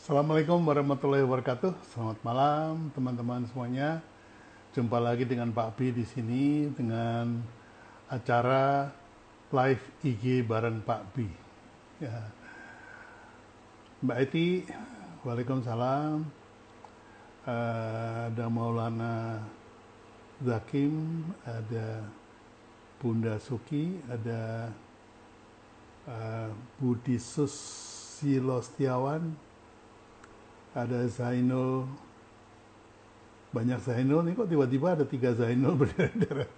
Assalamualaikum warahmatullahi wabarakatuh. Selamat malam teman-teman semuanya. Jumpa lagi dengan Pak B di sini dengan acara live IG bareng Pak B. Ya, Mbak Eti, Waalaikumsalam. Ada Maulana Zakim, ada Bunda Suki, ada Budi Susilo Setiawan, ada Zainul. Banyak Zainul nih, kok tiba-tiba ada 3 Zainul berderet-deret.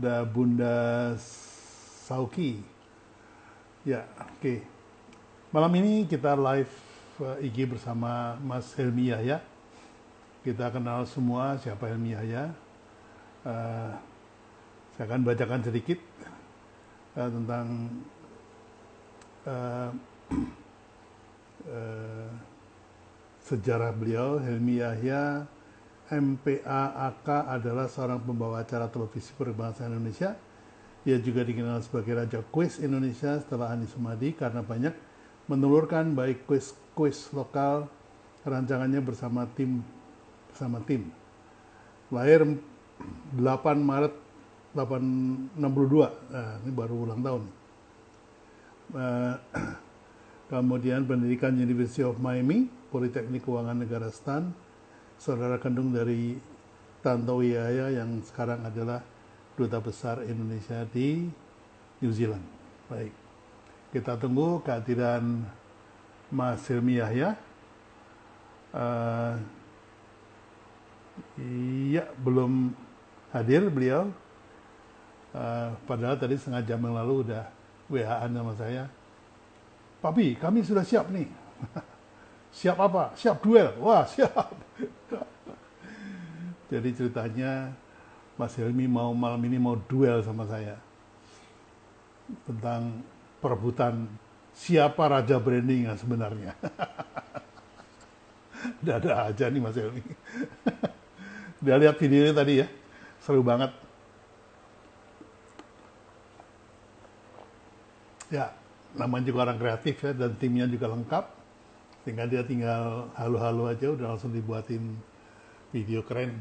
Ada Bunda Sauki. Ya, oke. Malam ini kita live IG bersama Mas Helmi Yahya. Kita kenal semua siapa Helmi Yahya. Saya akan bacakan sedikit tentang sejarah beliau. Helmi Yahya MPA AK adalah seorang pembawa acara televisi berbahasa Indonesia. Ia juga dikenal sebagai Raja Kuis Indonesia setelah Ani Sumadi karena banyak menelurkan baik kuis lokal rancangannya bersama tim. Lahir 8 Maret 862. Nah, ini baru ulang tahun. Kemudian pendidikan University of Miami, Politeknik Keuangan Negara STAN, saudara kandung dari Tantowi Yahya yang sekarang adalah Duta Besar Indonesia di New Zealand. Baik, kita tunggu kehadiran Mas Helmi Yahya. Iya, belum hadir beliau. Padahal tadi setengah jam yang lalu udah WA-an sama saya. Papi, kami sudah siap nih. Siap apa? Siap duel. Wah, siap. Jadi ceritanya Mas Helmi malam ini mau duel sama saya tentang perebutan siapa raja branding yang sebenarnya. Ada aja nih Mas Helmi. Udah lihat videonya tadi ya, seru banget. Ya, namanya juga orang kreatif ya, dan timnya juga lengkap. Dia tinggal halo-halo aja udah langsung dibuatin video keren.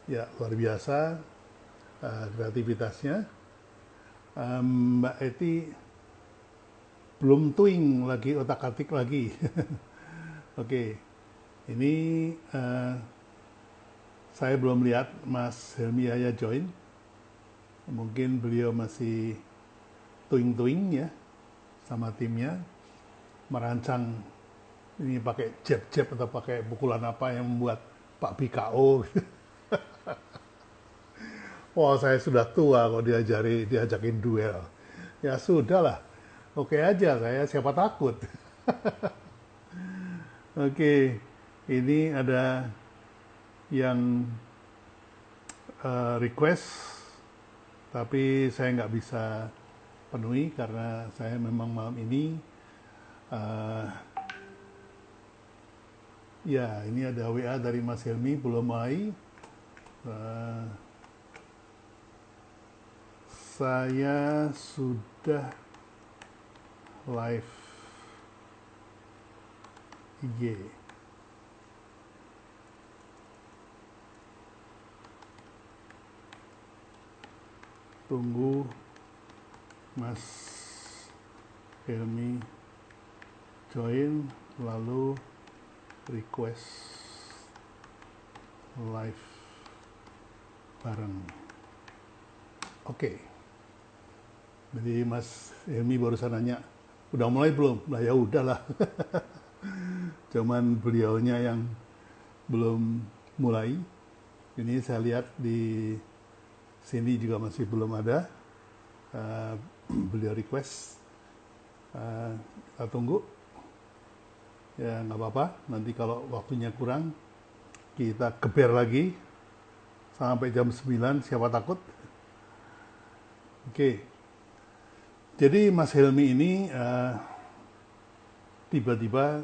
Ya, luar biasa kreativitasnya. Mbak Eti belum tuing lagi, otak-atik lagi. Oke, ini saya belum lihat Mas Helmi Yahya join. Mungkin beliau masih tuing-tuing ya sama timnya, merancang ini pakai jab-jab atau pakai pukulan apa yang membuat Pak BKO. Wah, saya sudah tua kok diajakin duel. Ya sudahlah, oke aja saya, siapa takut. Oke, ini ada yang request, tapi saya nggak bisa penuhi karena saya memang malam ini ya, ini ada WA dari Mas Helmi belum mulai. Saya sudah live IG. Tunggu Mas Helmi join lalu request live bareng. Oke. Jadi Mas Helmi barusan nanya, udah mulai belum? Nah ya udahlah. Cuman beliaunya yang belum mulai. Ini saya lihat di sini juga masih belum ada. Beliau request. Kita tunggu. Ya nggak apa-apa. Nanti kalau waktunya kurang, kita geber lagi sampai jam 9. Siapa takut? Oke. Jadi Mas Helmi ini tiba-tiba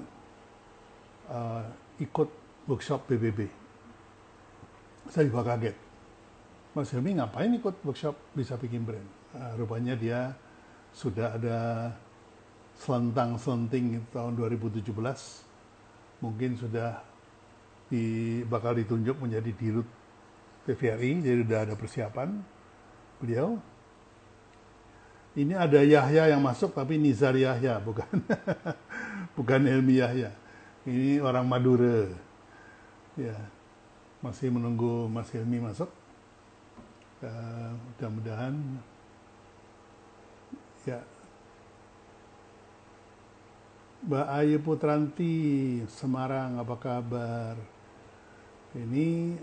ikut workshop PBB. Saya juga kaget. Mas Helmi ngapain ikut workshop bisa bikin brand? Rupanya dia sudah ada selentang-selenting tahun 2017 mungkin sudah bakal ditunjuk menjadi dirut TVRI, jadi udah ada persiapan beliau. Ini ada Yahya yang masuk, tapi Nizar Yahya, bukan bukan Helmi Yahya. Ini orang Madura. Ya, masih menunggu Mas Helmi masuk. Mudah-mudahan ya. Mbak Ayu Putranti, Semarang, apa kabar? Ini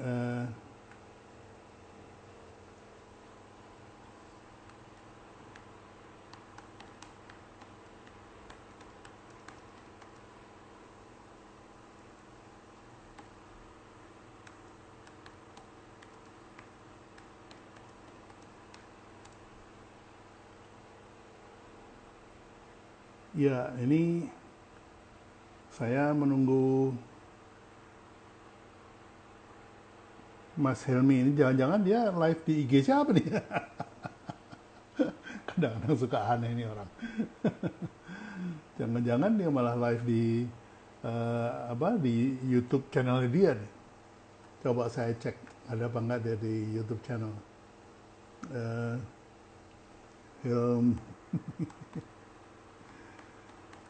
ya, ini saya menunggu Mas Helmi ini. Jangan-jangan dia live di IG siapa nih? Kadang-kadang suka aneh ini orang. Jangan-jangan dia malah live di di YouTube channel dia nih. Coba saya cek ada apa enggak dia di YouTube channel. Helm.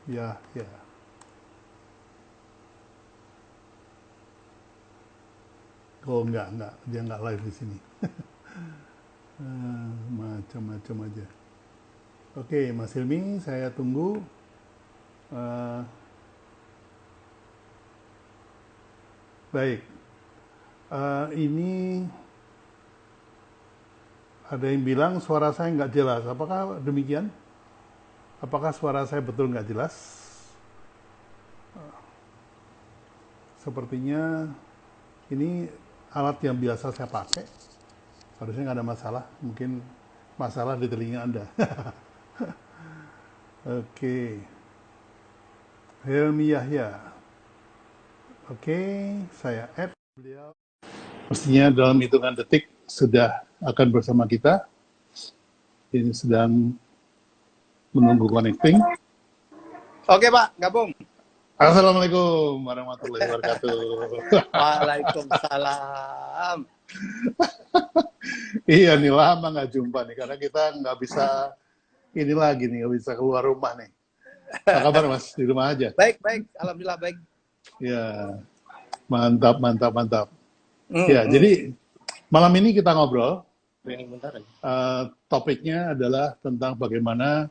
Ya, ya. Oh enggak, dia enggak live di sini. Macam-macam aja. Oke, Mas Hilmi, saya tunggu. Baik, ini ada yang bilang suara saya nggak jelas. Apakah demikian? Apakah suara saya betul nggak jelas? Sepertinya ini alat yang biasa saya pakai. Harusnya nggak ada masalah. Mungkin masalah di telinga Anda. Oke. Helmi Yahya. Oke, saya add beliau. Pastinya dalam hitungan detik sudah akan bersama kita. Ini sedang menunggu connecting. Oke Pak, gabung. Assalamualaikum warahmatullahi wabarakatuh. Waalaikumsalam. Iya nih, lama nggak jumpa nih, karena kita nggak bisa ini lagi nih, nggak bisa keluar rumah nih. Apa kabar Mas? Di rumah aja? Baik, alhamdulillah baik. Ya, mantap. Ya, jadi malam ini kita ngobrol. Topiknya adalah tentang bagaimana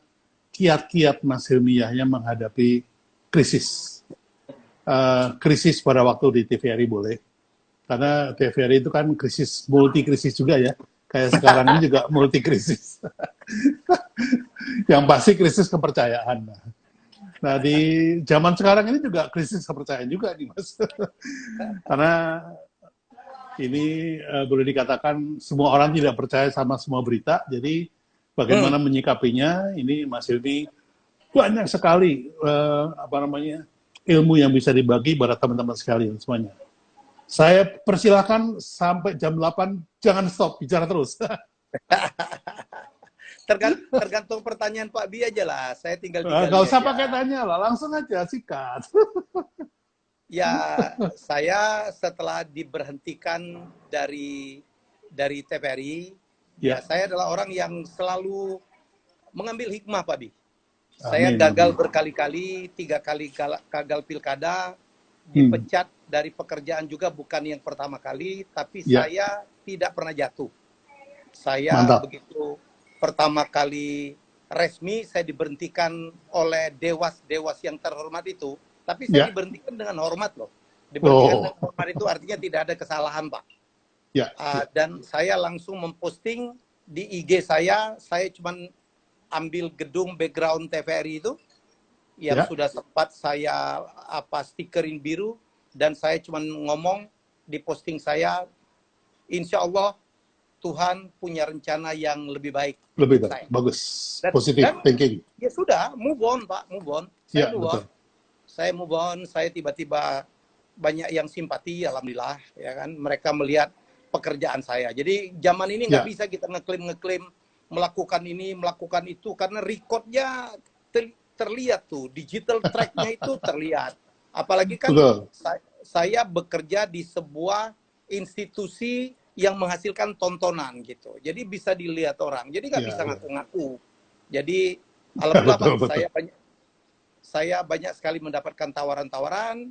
kiat-kiat Mas Helmi Yahya menghadapi krisis. Krisis pada waktu di TVRI boleh. Karena TVRI itu kan krisis, multi krisis juga ya. Kayak sekarang ini juga multi krisis. Yang pasti krisis kepercayaan. Nah, di zaman sekarang ini juga krisis kepercayaan juga nih Mas. Karena ini boleh dikatakan semua orang tidak percaya sama semua berita. Jadi bagaimana menyikapinya, ini Mas Hilmi banyak sekali ilmu yang bisa dibagi pada teman-teman sekalian semuanya. Saya persilahkan sampai jam 8, jangan stop, bicara terus. Tergantung pertanyaan Pak Bi aja lah. Saya tinggal nggak usah pakai tanya lah, langsung aja sikat. Ya, saya setelah diberhentikan dari TVRI, ya saya adalah orang yang selalu mengambil hikmah Pak Bi. Saya gagal berkali-kali, 3 kali gagal pilkada, dipecat dari pekerjaan juga bukan yang pertama kali, tapi saya tidak pernah jatuh. Saya begitu pertama kali resmi saya diberhentikan oleh dewas yang terhormat itu, tapi saya diberhentikan dengan hormat loh. Diberhentikan dengan hormat itu artinya tidak ada kesalahan Pak. Dan saya langsung memposting di IG saya cuma ambil gedung background TVRI itu yang sudah sempat saya stikerin biru, dan saya cuma ngomong di posting saya, insya Allah Tuhan punya rencana yang lebih baik. Lebih baik, bagus. Positif thinking. Ya sudah, move on Pak, move on. Saya move on, saya tiba-tiba banyak yang simpati, alhamdulillah, ya kan. Mereka melihat pekerjaan saya. Jadi zaman ini nggak bisa kita ngeklaim melakukan ini, melakukan itu, karena recordnya terlihat tuh, digital track-nya itu terlihat. Apalagi kan Betul. saya bekerja di sebuah institusi yang menghasilkan tontonan gitu. Jadi bisa dilihat orang. Jadi nggak Ya, bisa ya. ngaku-ngaku. Jadi Ya, alhamdulillah betul, Pak, betul. saya banyak sekali mendapatkan tawaran-tawaran.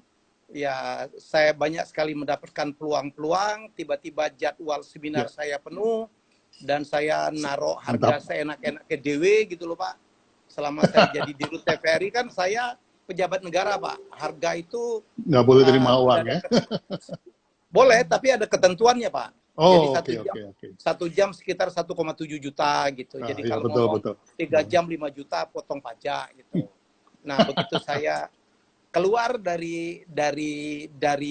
Ya, saya banyak sekali mendapatkan peluang-peluang. Tiba-tiba jadwal seminar Ya, saya penuh dan saya naruh harga mantap. seenak-enak ke DW gitu loh Pak. Selama saya jadi dirut TVRI kan saya pejabat negara Pak. Harga itu Nggak boleh terima sudah uang ada ya. boleh, tapi ada ketentuannya Pak. Jadi Oh, oke, oke, oke. satu jam sekitar 1,7 juta gitu. Nah, Jadi ya kalau betul, ngomong betul. 3 jam 5 juta potong pajak gitu. Nah, begitu saya keluar dari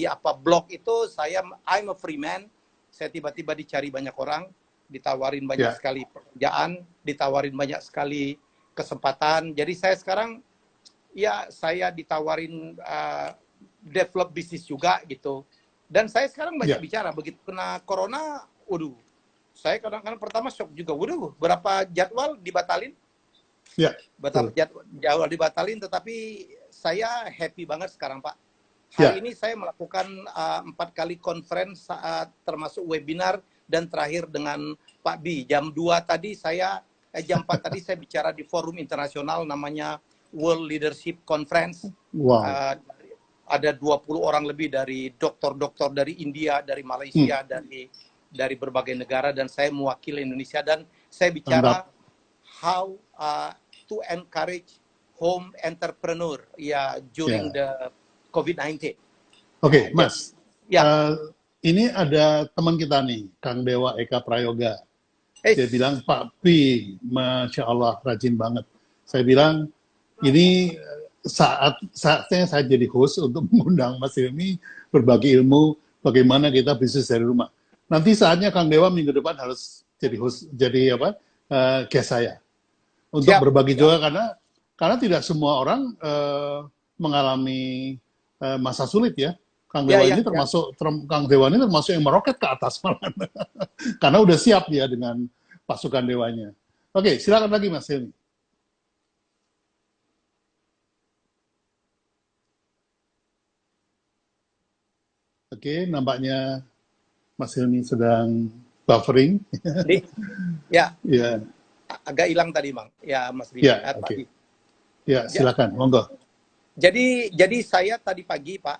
apa blog itu, I'm a free man. Saya tiba-tiba dicari banyak orang, ditawarin banyak Ya, sekali pekerjaan, ditawarin banyak sekali kesempatan. Jadi saya sekarang ya saya ditawarin develop bisnis juga gitu. Dan saya sekarang banyak ya, bicara. Begitu kena corona, waduh, saya kadang-kadang pertama shock juga. Waduh, berapa jadwal dibatalin? ya, betul. Jadwal dibatalin, tetapi saya happy banget sekarang, Pak. Ya, Hari ini saya melakukan 4 kali conference, termasuk webinar, dan terakhir dengan Pak Bi. Jam 4 tadi saya bicara di forum internasional namanya World Leadership Conference. wow. Uh, ada 20 orang lebih dari dokter-dokter dari India, dari Malaysia, dari berbagai negara, dan saya mewakili Indonesia, dan saya bicara Mantap. how to encourage home entrepreneur ya during Ya. the COVID-19. Oke, Jadi Mas. ya, Eh, ini ada teman kita nih, Kang Dewa Eka Prayoga. Dia bilang, Pak Pi, Masya Allah, rajin banget. Saya bilang, ini saatnya saya jadi host untuk mengundang Mas Hilmi berbagi ilmu bagaimana kita bisnis dari rumah. Nanti saatnya Kang Dewa minggu depan harus jadi host, jadi apa, guest saya untuk siap, berbagi siap. juga karena tidak semua orang mengalami masa sulit ya. Kang Ya, Dewa ya, ini ya. Kang Dewa ini termasuk yang meroket ke atas malah. Karena udah siap dia dengan pasukan dewanya. Oke, silakan lagi Mas Hilmi. Oke, nampaknya Mas Hilmi sedang buffering. Di, ya, Ya, agak hilang tadi, Bang. Ya, Mas Bi. ya, Pak oke. Bi. Ya, Ja- silakan, monggo. jadi saya tadi pagi, Pak,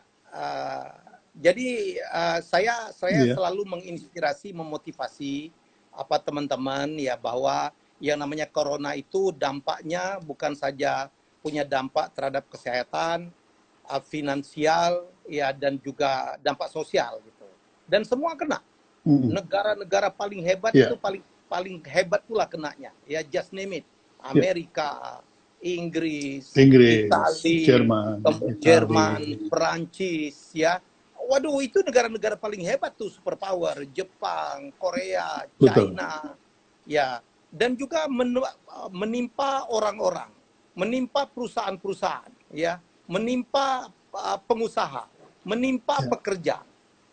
jadi saya Iya, selalu menginspirasi, memotivasi apa teman-teman ya, bahwa yang namanya corona itu dampaknya bukan saja punya dampak terhadap kesehatan, finansial ya, dan juga dampak sosial gitu. Dan semua kena. mm-mm. Negara-negara paling hebat itu Ya, paling paling hebat pula kenanya. Ya, just name it. ya. Amerika, Inggris, Inggris, Italia, Jerman, Jerman, Italia, Perancis, ya. Waduh, itu negara-negara paling hebat tuh, superpower. Jepang, Korea, betul. China, ya. Dan juga menimpa orang-orang, menimpa perusahaan-perusahaan, ya, menimpa pengusaha, menimpa Ya, pekerja.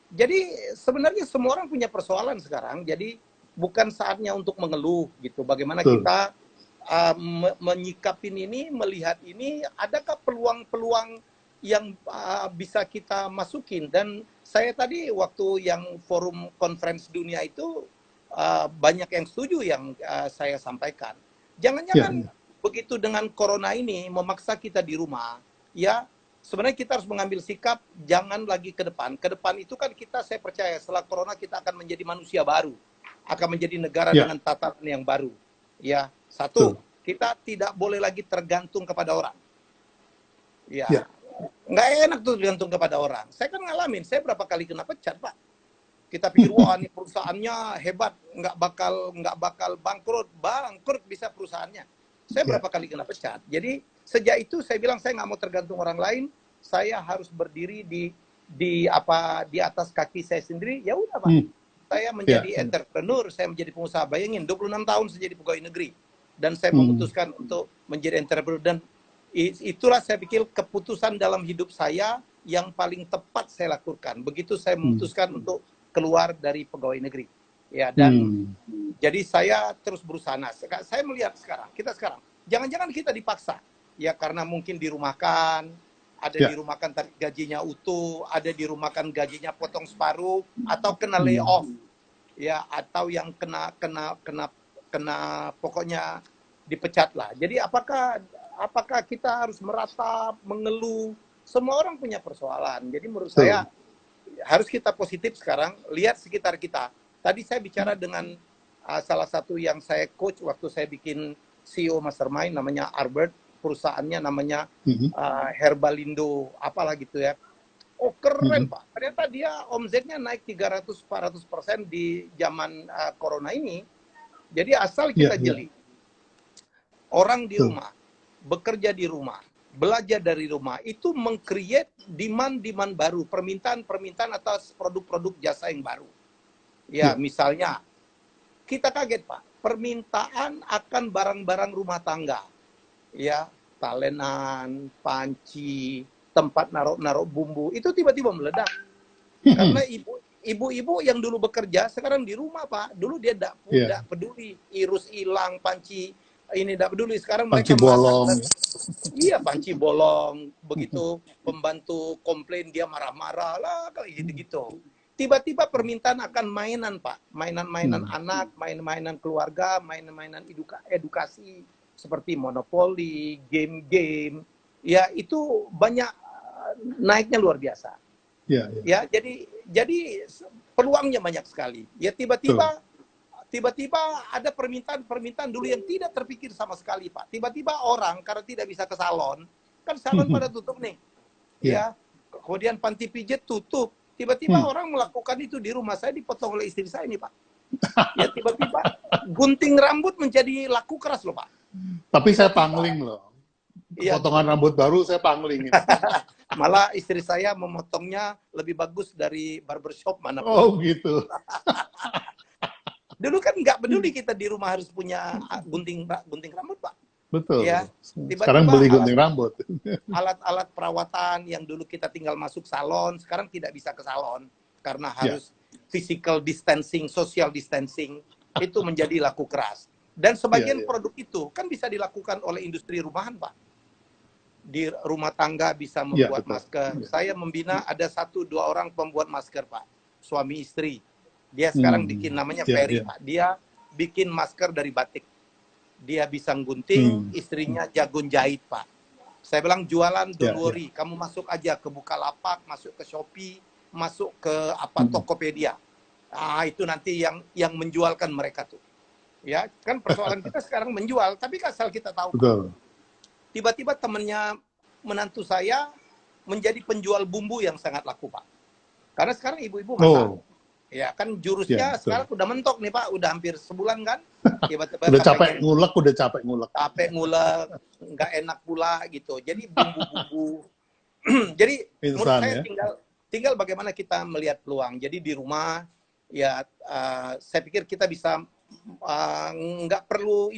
Jadi sebenarnya semua orang punya persoalan sekarang. Jadi bukan saatnya untuk mengeluh gitu. Bagaimana betul. kita menyikapin ini, melihat ini, adakah peluang-peluang yang bisa kita masukin. Dan saya tadi waktu yang forum conference dunia itu banyak yang setuju yang saya sampaikan. Ya, Jangan-jangan ya. begitu dengan corona ini memaksa kita di rumah, ya sebenarnya kita harus mengambil sikap jangan lagi ke depan. Ke depan itu kan kita, saya percaya setelah corona kita akan menjadi manusia baru, akan menjadi negara Ya, dengan tatanan yang baru. Ya, satu, betul. kita tidak boleh lagi tergantung kepada orang. Ya, Ya, nggak enak tuh tergantung kepada orang. Saya kan ngalamin, saya berapa kali kena pecat, Pak. Kita pikir wah ini perusahaannya hebat, nggak bakal bangkrut bisa perusahaannya. Saya ya, berapa kali kena pecat. Jadi sejak itu saya bilang saya nggak mau tergantung orang lain. Saya harus berdiri di atas kaki saya sendiri. Ya udah Pak. hmm, Saya ya, menjadi entrepreneur, saya menjadi pengusaha. Bayangin 26 tahun saya jadi pegawai negeri dan saya hmm, memutuskan untuk menjadi entrepreneur, dan itulah saya pikir keputusan dalam hidup saya yang paling tepat saya lakukan. Begitu saya hmm, memutuskan untuk keluar dari pegawai negeri. Ya, dan hmm, jadi saya terus berusaha. Nah, saya melihat sekarang, kita sekarang, jangan-jangan kita dipaksa. ya karena mungkin dirumahkan, ada dirumahkan tapi gajinya utuh, ada dirumahkan gajinya potong separuh, atau kena layoff, ya, atau yang kena pokoknya dipecat lah. Jadi apakah kita harus meratap, mengeluh? Semua orang punya persoalan. Jadi menurut saya harus kita positif sekarang, lihat sekitar kita. Tadi saya bicara dengan salah satu yang saya coach waktu saya bikin CEO Mastermind, namanya Albert, perusahaannya namanya Herbalindo, apalah gitu ya. Oh keren Pak, ternyata dia omzetnya naik 300-400% di zaman corona ini. Jadi asal kita jeli, orang di rumah, bekerja di rumah, belajar dari rumah, itu meng-create demand baru, permintaan atas produk-produk jasa yang baru. Ya, misalnya, kita kaget Pak, permintaan akan barang-barang rumah tangga. Ya, talenan, panci, tempat naruh bumbu, itu tiba-tiba meledak. Karena ibu-ibu yang dulu bekerja, sekarang di rumah Pak. Dulu dia tidak peduli, irus hilang, panci, ini tidak peduli. Sekarang panci mereka bolong. Iya, panci bolong. Begitu pembantu komplain, dia marah-marah lah, kayak gitu-gitu. Tiba-tiba permintaan akan mainan, Pak. Mainan-mainan anak, mainan-mainan keluarga, mainan-mainan edukasi, seperti monopoli, game-game. Ya, itu banyak naiknya luar biasa. Ya, jadi peluangnya banyak sekali. Ya, tiba-tiba ada permintaan dulu yang tidak terpikir sama sekali, Pak. Tiba-tiba orang karena tidak bisa ke salon, kan salon pada tutup nih. Ya. Kemudian panti pijat tutup. Tiba-tiba orang melakukan itu di rumah saya, dipotong oleh istri saya nih, Pak. Ya, tiba-tiba gunting rambut menjadi laku keras loh, Pak. Tapi saya pangling loh. Potongan rambut baru saya pangling. Malah istri saya memotongnya lebih bagus dari barbershop manapun. Oh gitu. Dulu kan nggak peduli kita di rumah harus punya gunting rambut, Pak. Betul. Ya, sekarang beli gunting rambut. Alat-alat perawatan yang dulu kita tinggal masuk salon, sekarang tidak bisa ke salon karena harus physical distancing, social distancing, itu menjadi laku keras. Dan sebagian produk itu kan bisa dilakukan oleh industri rumahan, Pak. Di rumah tangga bisa membuat masker. Saya membina ada 1-2 orang pembuat masker, Pak. Suami istri. Dia sekarang bikin namanya Ferry, Pak. Dia bikin masker dari batik. Dia bisa gunting, istrinya jago jahit, Pak. Saya bilang jualan, don't worry. Kamu masuk aja ke Bukalapak, masuk ke Shopee, masuk ke Tokopedia. Itu nanti yang menjualkan mereka tuh. Ya, kan persoalan kita sekarang menjual, tapi asal kita tahu. Tiba-tiba temennya menantu saya menjadi penjual bumbu yang sangat laku, Pak. Karena sekarang ibu-ibu masak. Ya kan jurusnya sekarang udah mentok nih Pak, udah hampir sebulan kan. Tiba-tiba udah capek ngulek. Capek ngulek, nggak enak pula gitu. Jadi bumbu-bumbu. Jadi menurut saya tinggal bagaimana kita melihat peluang. Jadi di rumah ya saya pikir kita bisa nggak perlu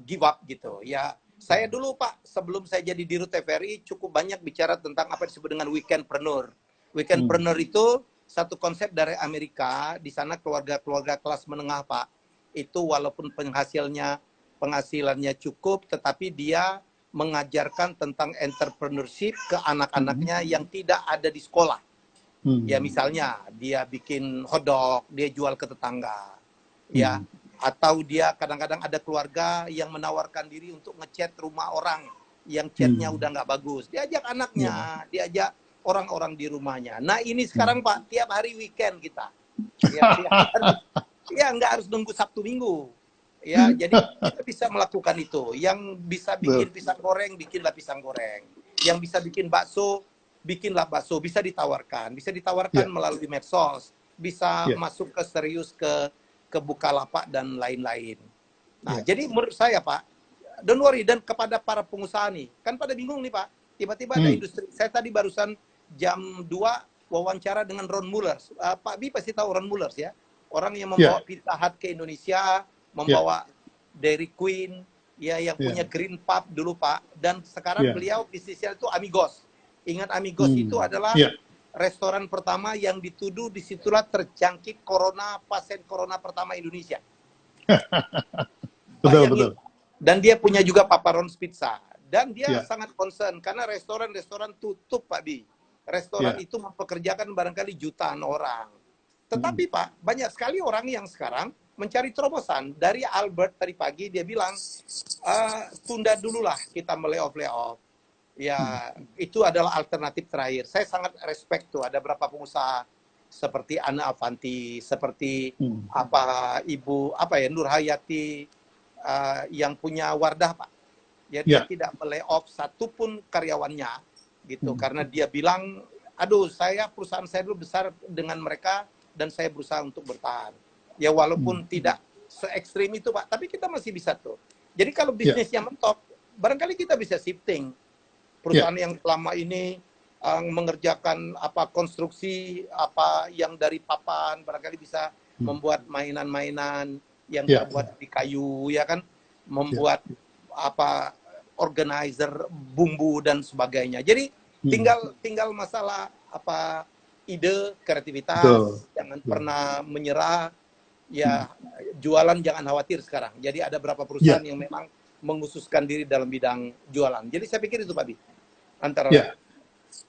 give up gitu. Ya saya dulu Pak, sebelum saya jadi Dirut TVRI cukup banyak bicara tentang apa disebut dengan weekendpreneur. Weekendpreneur itu satu konsep dari Amerika. Di sana keluarga kelas menengah, Pak. Itu walaupun penghasilannya cukup, tetapi dia mengajarkan tentang entrepreneurship ke anak-anaknya yang tidak ada di sekolah. Ya misalnya dia bikin hotdog, dia jual ke tetangga. Ya, atau dia kadang-kadang ada keluarga yang menawarkan diri untuk ngechat rumah orang yang chatnya udah nggak bagus. Diajak anaknya, diajak orang-orang di rumahnya. Nah ini sekarang Pak, tiap hari weekend kita. Ya nggak harus nunggu Sabtu Minggu. Ya, jadi kita bisa melakukan itu. Yang bisa bikin pisang goreng, bikinlah pisang goreng. Yang bisa bikin bakso, bikinlah bakso. Bisa ditawarkan melalui medsos. Bisa masuk ke serius ke Bukalapak dan lain-lain. Nah, jadi menurut saya Pak, don't worry. Dan kepada para pengusaha nih, kan pada bingung nih Pak. Tiba-tiba ada industri. Saya tadi barusan jam 2 wawancara dengan Ron Mullers. Pak Bi pasti tahu Ron Mullers ya. Orang yang membawa Pizza Hut ke Indonesia, membawa Dairy Queen, ya yang punya Green Pub dulu Pak. Dan sekarang beliau bisnisnya itu Amigos. Ingat Amigos itu adalah restoran pertama yang dituduh disitulah terjangkit pasien corona pertama Indonesia. Betul. Dan dia punya juga Papa Ron's Pizza. Dan dia Ya. sangat concern karena restoran-restoran tutup, Pak Bi. Restoran Ya. itu mempekerjakan barangkali jutaan orang. Tetapi Pak, banyak sekali orang yang sekarang mencari terobosan. Dari Albert tadi pagi dia bilang, tunda dululah kita melay-off. Ya, itu adalah alternatif terakhir. Saya sangat respect tuh, ada beberapa pengusaha seperti Ana Avanti, seperti Ibu Nur Hayati, yang punya Wardah, Pak. Ya, dia tidak melay-off satupun karyawannya gitu, karena dia bilang, aduh, perusahaan saya dulu besar dengan mereka dan saya berusaha untuk bertahan. Ya walaupun tidak se-ekstrim itu, Pak, tapi kita masih bisa tuh. Jadi kalau bisnisnya mentok, barangkali kita bisa shifting. Perusahaan yang selama ini mengerjakan konstruksi yang dari papan, barangkali bisa membuat mainan-mainan yang terbuat di kayu, ya kan, membuat organizer, bumbu dan sebagainya. Jadi tinggal masalah ide, kreativitas, jangan pernah menyerah. Ya, jualan jangan khawatir sekarang. Jadi ada beberapa perusahaan yang memang mengkhususkan diri dalam bidang jualan. Jadi saya pikir itu, Pak Bi. Antara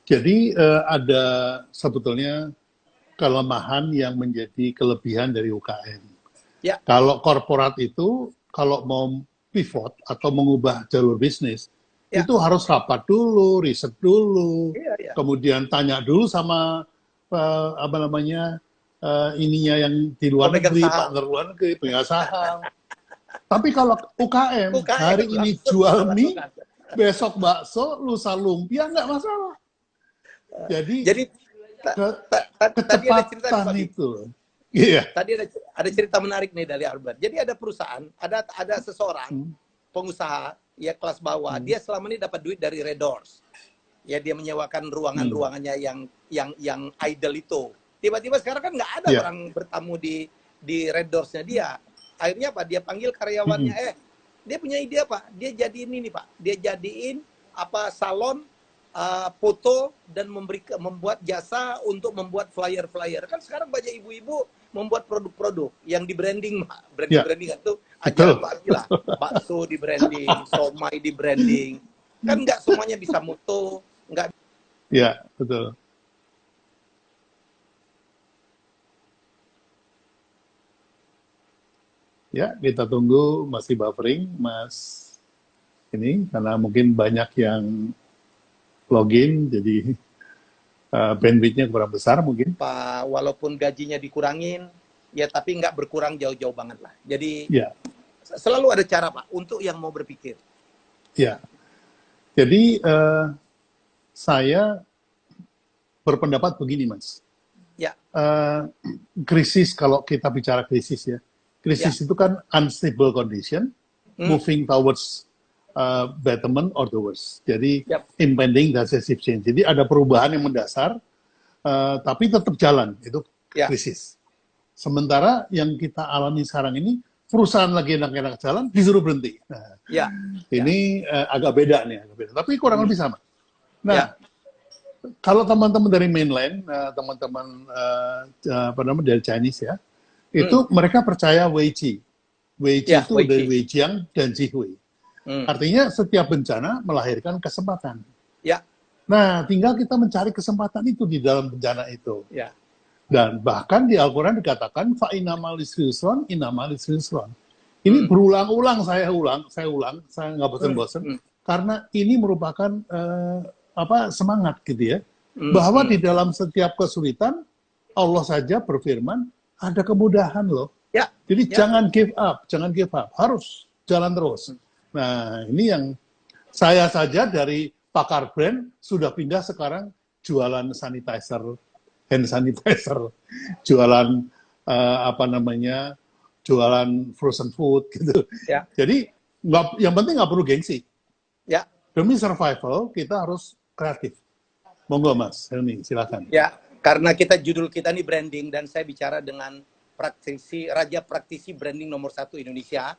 Jadi ada sebetulnya kelemahan yang menjadi kelebihan dari UKM. Ya. Kalau korporat itu, kalau mau pivot atau mengubah jalur bisnis, itu harus rapat dulu, riset dulu, kemudian tanya dulu sama ininya yang di luar negeri, partner luar negeri, pemegang saham. Tapi kalau UKM hari ini jual mie, besok bakso, lusa lumpia, nggak masalah. Jadi kecepatan itu. Iya. Tadi ada cerita menarik nih dari Albert. Jadi ada perusahaan, ada seseorang pengusaha ya kelas bawah, dia selama ini dapat duit dari Red Doors. Ya dia menyewakan ruangannya yang idle itu. Tiba-tiba sekarang kan nggak ada orang bertamu di Red Doors-nya dia. Akhirnya apa? Dia panggil karyawannya, dia punya ide apa? Dia jadiin ini, Pak. Dia jadiin salon foto dan membuat jasa untuk membuat flyer-flyer. Kan sekarang banyak ibu-ibu membuat produk-produk yang di branding, branding itu aja lah. Bakso di branding, somai di branding. Kan nggak semuanya bisa moto, nggak. Ya, betul. Ya, kita tunggu masih buffering, Mas. Ini karena mungkin banyak yang login, jadi bandwidth-nya kurang besar mungkin. Pak, walaupun gajinya dikurangin, ya tapi nggak berkurang jauh-jauh banget lah. Jadi selalu ada cara, Pak, untuk yang mau berpikir. Ya, jadi saya berpendapat begini, Mas. Ya. Krisis, kalau kita bicara krisis ya, krisis itu kan unstable condition, moving towards betterment or the worst. Jadi impending decisive change. Jadi ada perubahan yang mendasar, tapi tetap jalan. Itu krisis. Sementara yang kita alami sekarang ini, perusahaan lagi enak-enak jalan, disuruh berhenti. Nah, ini agak beda nih. Tapi kurang lebih sama. Nah, kalau teman-teman dari mainland, teman-teman dari Chinese ya, itu mereka percaya Wei Qi. Wei Qi itu dari Wei Jiang dan Ji Hui. Artinya setiap bencana melahirkan kesempatan. Nah, tinggal kita mencari kesempatan itu di dalam bencana itu. Dan bahkan di Al-Quran dikatakan fa'inamal isrisron, inamal isrisron. Ini berulang-ulang, saya ulang, saya nggak bosan-bosan, karena ini merupakan semangat gitu ya, bahwa di dalam setiap kesulitan Allah saja berfirman ada kemudahan loh. Jadi jangan give up, harus jalan terus. Nah, ini yang saya saja dari pakar brand sudah pindah sekarang jualan sanitizer, hand sanitizer, jualan jualan frozen food gitu. Jadi yang penting nggak perlu gengsi. Demi survival kita harus kreatif. Monggo Mas Helmi, silakan. Ya, karena judul kita nih branding dan saya bicara dengan raja praktisi branding nomor 1 Indonesia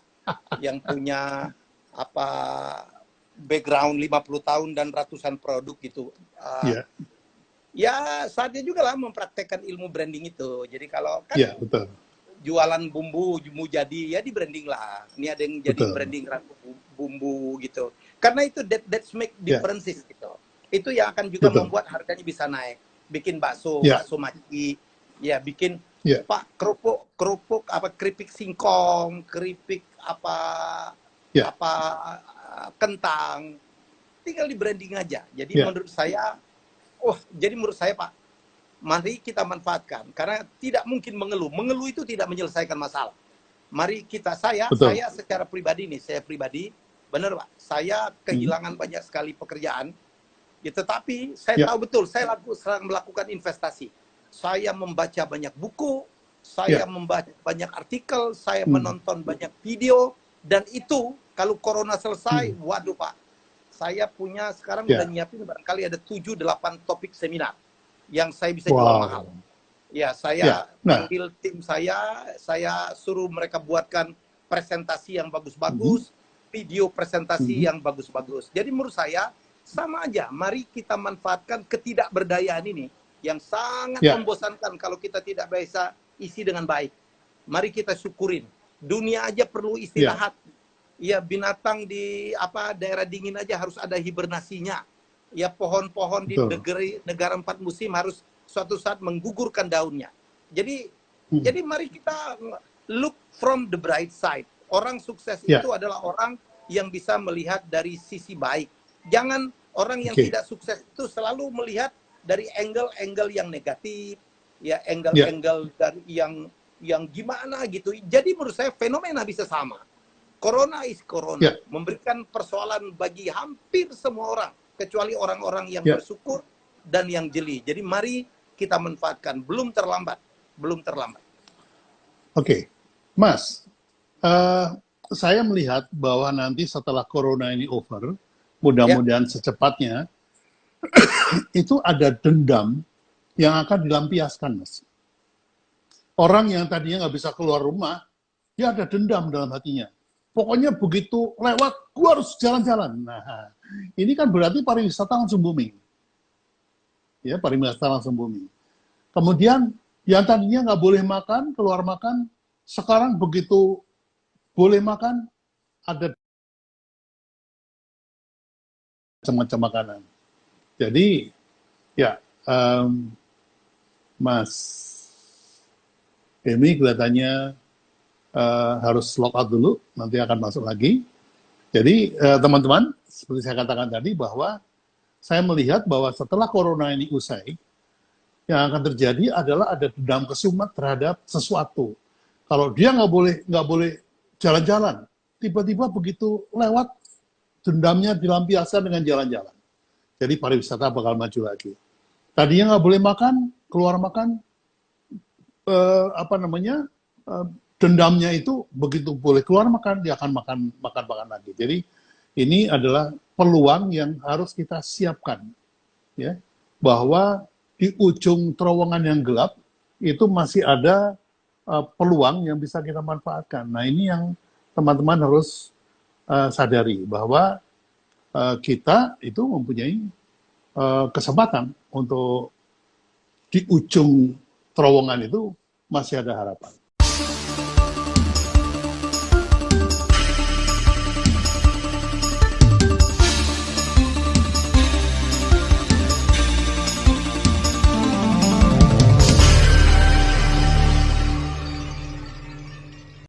yang punya background 50 tahun dan ratusan produk gitu. Ya saatnya juga lah mempraktekkan ilmu branding itu. Jadi kalau kan betul. jualan bumbu mau jadi ya di branding lah. Ini ada yang jadi Betul. branding bumbu gitu. Karena itu that's make differences gitu. Itu yang akan juga Betul. membuat harganya bisa naik. Bikin bakso, Ya. bakso maci, ya bikin Ya. Pak kerupuk apa keripik singkong, keripik apa Ya. apa kentang. Tinggal di branding aja. Jadi Ya. menurut saya Pak, mari kita manfaatkan karena tidak mungkin mengeluh. Mengeluh itu tidak menyelesaikan masalah. Mari kita saya secara pribadi nih, saya pribadi benar Pak, saya kehilangan banyak sekali pekerjaan. Ya, tetapi saya tahu betul, saya sedang melakukan investasi. Saya membaca banyak buku, saya membaca banyak artikel, saya menonton banyak video, dan itu kalau corona selesai, waduh Pak, saya punya sekarang udah nyiapin barangkali ada 7-8 topik seminar yang saya bisa jual mahal. Ya, saya panggil tim saya suruh mereka buatkan presentasi yang bagus-bagus, video presentasi yang bagus-bagus. Jadi menurut saya, sama aja, mari kita manfaatkan ketidakberdayaan ini yang sangat membosankan kalau kita tidak bisa isi dengan baik. Mari kita syukurin. Dunia aja perlu istirahat. Ya, binatang di daerah dingin aja harus ada hibernasinya. Ya, pohon-pohon di negara 4 musim harus suatu saat menggugurkan daunnya. Jadi mari kita look from the bright side. Orang sukses itu adalah orang yang bisa melihat dari sisi baik. Jangan orang yang tidak sukses itu selalu melihat dari angle-angle yang negatif, ya angle-angle dari yang gimana gitu. Jadi menurut saya fenomena bisa sama. Corona is corona, memberikan persoalan bagi hampir semua orang, kecuali orang-orang yang bersyukur dan yang jeli. Jadi mari kita manfaatkan, belum terlambat, belum terlambat. Oke, Mas, saya melihat bahwa nanti setelah corona ini over, mudah-mudahan secepatnya, itu ada dendam yang akan dilampiaskan, Mas. Orang yang tadinya nggak bisa keluar rumah, dia ada dendam dalam hatinya. Pokoknya begitu lewat, gua harus jalan-jalan. Nah, ini kan berarti pariwisata langsung booming. Ya, pariwisata langsung booming. Kemudian, yang tadinya nggak boleh makan, keluar makan, sekarang begitu boleh makan, ada macam-macam makanan. Jadi, ya, Mas Emi kelihatannya harus log out dulu, nanti akan masuk lagi. Jadi, teman-teman, seperti saya katakan tadi, bahwa saya melihat bahwa setelah corona ini usai, yang akan terjadi adalah ada dendam kesumat terhadap sesuatu. Kalau dia nggak boleh jalan-jalan, tiba-tiba begitu lewat, dendamnya dilampiaskan dengan jalan-jalan. Jadi pariwisata bakal maju lagi. Tadinya nggak boleh makan, keluar makan, dendamnya itu begitu boleh keluar makan, dia akan makan lagi. Jadi ini adalah peluang yang harus kita siapkan, ya, bahwa di ujung terowongan yang gelap itu masih ada peluang yang bisa kita manfaatkan. Nah, ini yang teman-teman harus sadari bahwa kita itu mempunyai kesempatan untuk di ujung terowongan itu masih ada harapan.